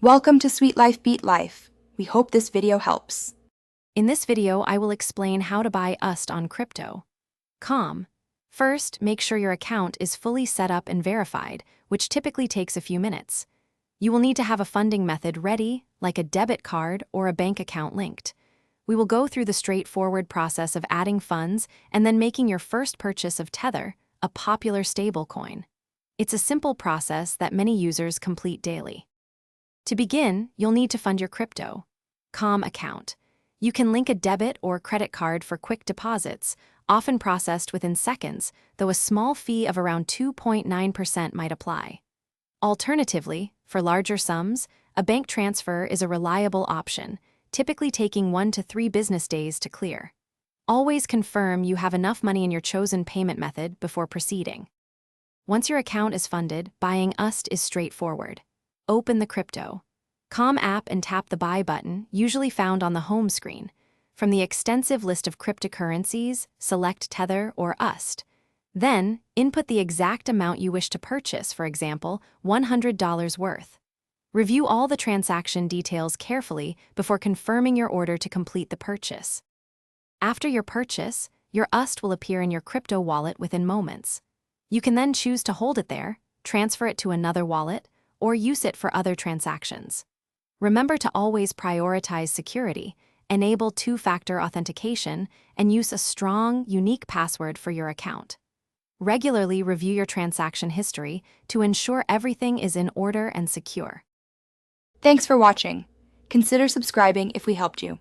Welcome to Sweet Life Beat Life. We hope this video helps. In this video, I will explain how to buy USDT on Crypto.com. First, make sure your account is fully set up and verified, which typically takes a few minutes. You will need to have a funding method ready, like a debit card or a bank account linked. We will go through the straightforward process of adding funds and then making your first purchase of Tether, a popular stablecoin. It's a simple process that many users complete daily. To begin, you'll need to fund your Crypto.com account. You can link a debit or credit card for quick deposits, often processed within seconds, though a small fee of around 2.9% might apply. Alternatively, for larger sums, a bank transfer is a reliable option, typically taking 1 to 3 business days to clear. Always confirm you have enough money in your chosen payment method before proceeding. Once your account is funded, buying USDT is straightforward. Open the Crypto.com app and tap the Buy button, usually found on the home screen. From the extensive list of cryptocurrencies, select Tether or USDT. Then, input the exact amount you wish to purchase, for example, $100 worth. Review all the transaction details carefully before confirming your order to complete the purchase. After your purchase, your USDT will appear in your crypto wallet within moments. You can then choose to hold it there, transfer it to another wallet, or use it for other transactions. Remember to always prioritize security, enable two-factor authentication, and use a strong, unique password for your account. Regularly review your transaction history to ensure everything is in order and secure. Thanks for watching. Consider subscribing if we helped you.